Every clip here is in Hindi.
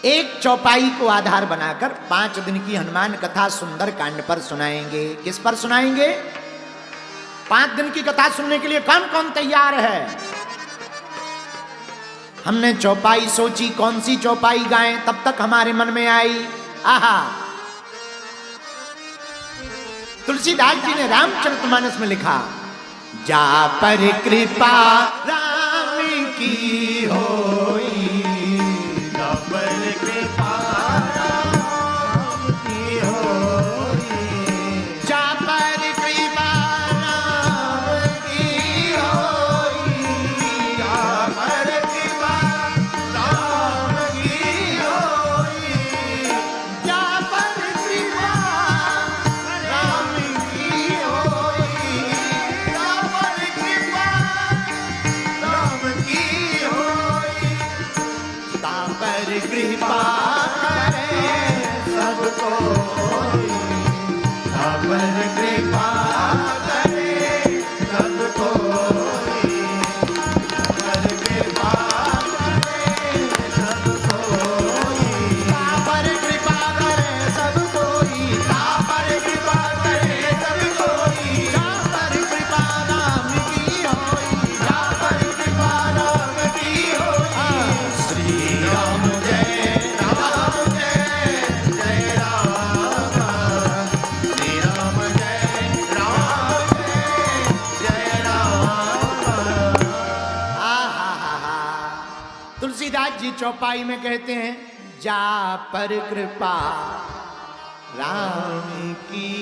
एक चौपाई को आधार बनाकर 5 दिन की हनुमान कथा सुंदर कांड पर सुनाएंगे। किस पर सुनाएंगे? 5 दिन की कथा सुनने के लिए कौन कौन तैयार है? हमने चौपाई सोची, कौन सी चौपाई गाएं, तब तक हमारे मन में आई, आहा, तुलसीदास जी ने रामचरितमानस में लिखा, जा पर कृपा राम की होई, जा पर कृपा राम की होई, जा पर कृपा राम की होई, जा पर कृपा राम की होई, जा पर कृपा राम की होई, जा पर कृपा राम की होई, ता पर कृपा करे सबको, ता पर कृपा करे सबको, ता पर कृपा करे सबको, ता पर कृपा करे सबको, ता पर कृपा करे सबको, जा पर कृपा राम की होई, जा पर कृपा राम की होई, श्री राम जय राम जय जय राम, श्री राम जय राम जय जय राम। आहा, तुलसीदास जी चौपाई में कहते हैं, जा पर कृपा राम की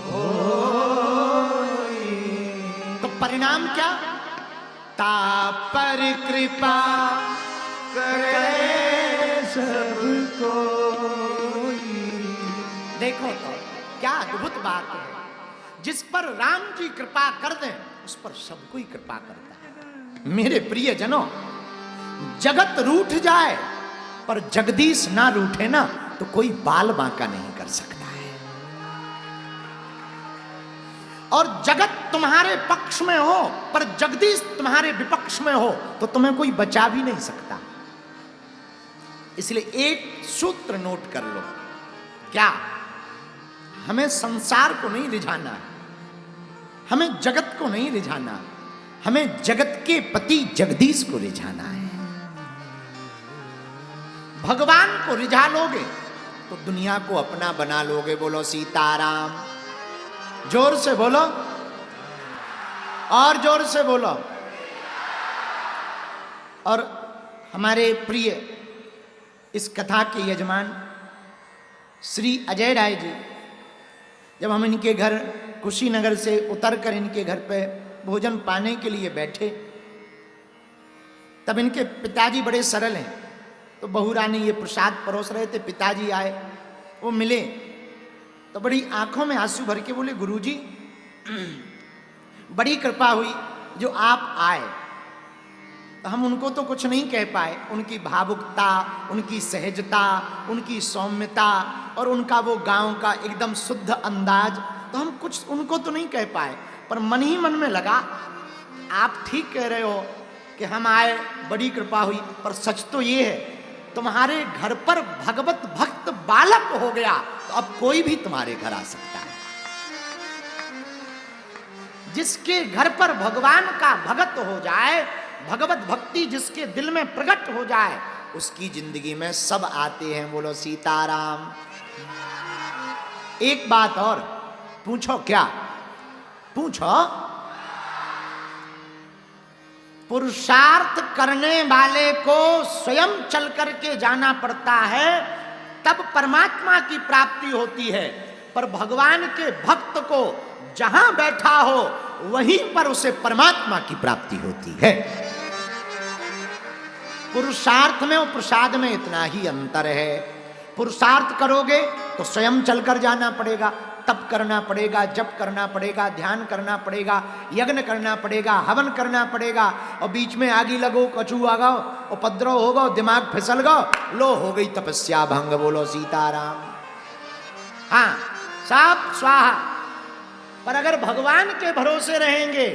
होई, तो परिणाम क्या? ता पर कृपा करे सबको। देखो तो क्या अद्भुत बात है, जिस पर राम जी कृपा कर दें उस पर सब कोई कृपा करता है। मेरे प्रिय जनों, जगत रूठ जाए पर जगदीश ना रूठे ना, तो कोई बाल बांका नहीं कर सकता है। और जगत तुम्हारे पक्ष में हो पर जगदीश तुम्हारे विपक्ष में हो तो तुम्हें कोई बचा भी नहीं सकता। इसलिए एक सूत्र नोट कर लो, क्या? हमें संसार को नहीं रिझाना है, हमें जगत को नहीं रिझाना, हमें जगत के पति जगदीश को रिझाना है। भगवान को रिझा लोगे तो दुनिया को अपना बना लोगे। बोलो सीताराम, जोर से बोलो, और जोर से बोलो। और हमारे प्रिय इस कथा के यजमान श्री अजय राय जी, जब हम इनके घर कुशीनगर से उतरकर इनके घर पे भोजन पाने के लिए बैठे, तब इनके पिताजी बड़े सरल हैं, तो बहू रानी ये प्रसाद परोस रहे थे, पिताजी आए, वो मिले तो बड़ी आंखों में आंसू भर के बोले, गुरुजी बड़ी कृपा हुई जो आप आए। तो हम उनको तो कुछ नहीं कह पाए, उनकी भावुकता, उनकी सहजता, उनकी सौम्यता और उनका वो गांव का एकदम शुद्ध अंदाज, तो हम कुछ उनको तो नहीं कह पाए, पर मन ही मन में लगा आप ठीक कह रहे हो कि हम आए, बड़ी कृपा हुई, पर सच तो ये है तुम्हारे घर पर भगवत भक्त बालक हो गया तो अब कोई भी तुम्हारे घर आ सकता है। जिसके घर पर भगवान का भगत हो जाए, भगवत भक्ति जिसके दिल में प्रकट हो जाए, उसकी जिंदगी में सब आते हैं। बोलो सीताराम। एक बात और पूछो, क्या पूछो? पुरुषार्थ करने वाले को स्वयं चल करके जाना पड़ता है, तब परमात्मा की प्राप्ति होती है। पर भगवान के भक्त को जहां बैठा हो वहीं पर उसे परमात्मा की प्राप्ति होती है। पुरुषार्थ में और प्रसाद में इतना ही अंतर है। पुरुषार्थ करोगे तो स्वयं चलकर जाना पड़ेगा, तप करना पड़ेगा, जप करना पड़ेगा, ध्यान करना पड़ेगा, यज्ञ करना पड़ेगा, हवन करना पड़ेगा, और बीच में आगी लगो, कछू आ गो, उपद्रव हो गो, दिमाग फिसल गो, लो हो गई तपस्या भंग। बोलो सीताराम। हाँ, सब स्वाहा। पर अगर भगवान के भरोसे रहेंगे,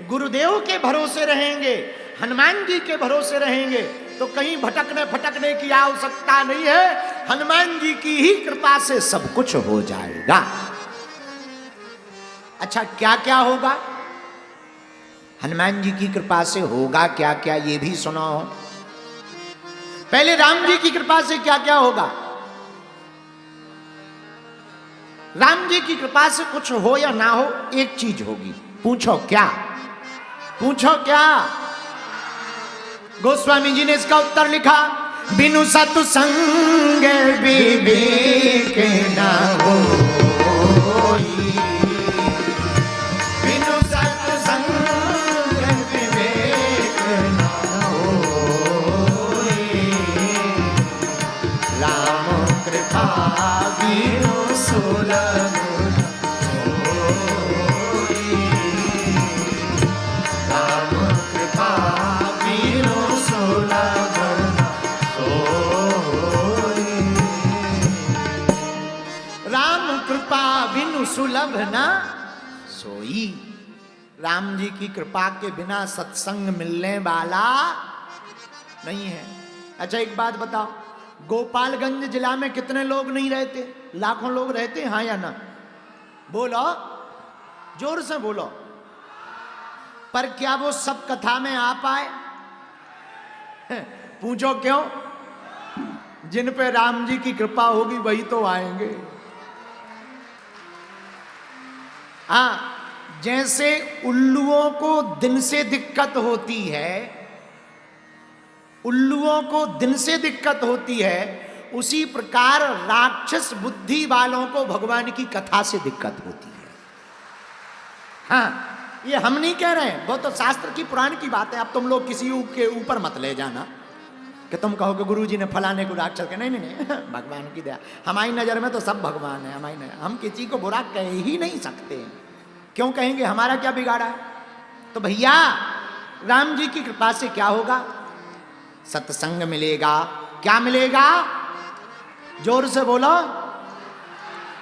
गुरुदेव के भरोसे रहेंगे, हनुमान जी के भरोसे रहेंगे, तो कहीं भटकने फटकने की आवश्यकता नहीं है। हनुमान जी की ही कृपा से सब कुछ हो जाएगा। अच्छा, क्या क्या होगा हनुमान जी की कृपा से? होगा क्या क्या ये भी सुनो। पहले राम जी की कृपा से क्या क्या होगा? राम जी की कृपा से कुछ हो या ना हो, एक चीज होगी। पूछो क्या? पूछो क्या? गोस्वामी जी ने इसका उत्तर लिखा, बिनु सत्संग विवेक ना होई, बिनु सत्संग विवेक ना होई, राम कृपा बिनु सुलभ होई, राम कृपा बिनु सुलभ होई, राम कृपा बिनु सुलभ ना सोई। राम जी की कृपा के बिना सत्संग मिलने वाला नहीं है। अच्छा, एक बात बताओ, गोपालगंज जिला में कितने लोग नहीं रहते? लाखों लोग रहते, हाँ या ना? बोलो, जोर से बोलो। पर क्या वो सब कथा में आ पाए? पूछो क्यों? जिन पे राम जी की कृपा होगी वही तो आएंगे। हाँ, जैसे उल्लुओं को दिन से दिक्कत होती है, उल्लुओं को दिन से दिक्कत होती है, उसी प्रकार राक्षस बुद्धि वालों को भगवान की कथा से दिक्कत होती है। हाँ, ये हम नहीं कह रहे हैं, वो तो शास्त्र की पुराण की बात है। अब तुम लोग किसी के ऊपर मत ले जाना कि तुम कहो कि गुरु जी ने फलाने को राक्षस के। नहीं नहीं नहीं, भगवान की दया। हमारी नजर में तो सब भगवान है। हमारी नजर, हम किसी को बुरा कह ही नहीं सकते। क्यों कहेंगे? हमारा क्या बिगाड़ा है? तो भैया, राम जी की कृपा से क्या होगा? सत्संग मिलेगा। क्या मिलेगा? जोर से बोलो।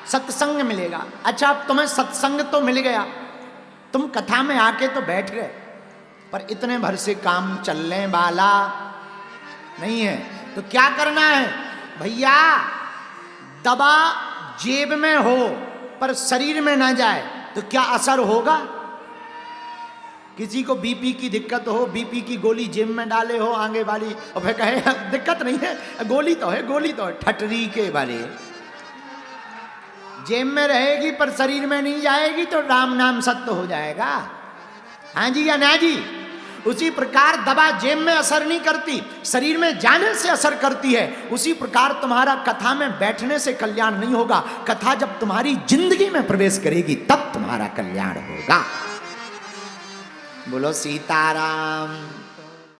सत्संग मिलेगा। अच्छा, अब तुम्हें सत्संग तो मिल गया, तुम कथा में आके तो बैठ गए, पर इतने भर से काम चलने वाला नहीं है। तो क्या करना है भैया? दवा जेब में हो पर शरीर में ना जाए तो क्या असर होगा? किसी को बीपी की दिक्कत हो, बीपी की गोली जेब में डाले हो आगे वाली, और फिर कहे दिक्कत नहीं है, गोली तो है, गोली तो है। ठटरी के वाले जेब में रहेगी पर शरीर में नहीं जाएगी तो राम नाम सत्य हो जाएगा। हाँ जी या ना जी? उसी प्रकार दवा जेब में असर नहीं करती, शरीर में जाने से असर करती है। उसी प्रकार तुम्हारा कथा में बैठने से कल्याण नहीं होगा। कथा जब तुम्हारी जिंदगी में प्रवेश करेगी तब तुम्हारा कल्याण होगा। बोलो सीताराम।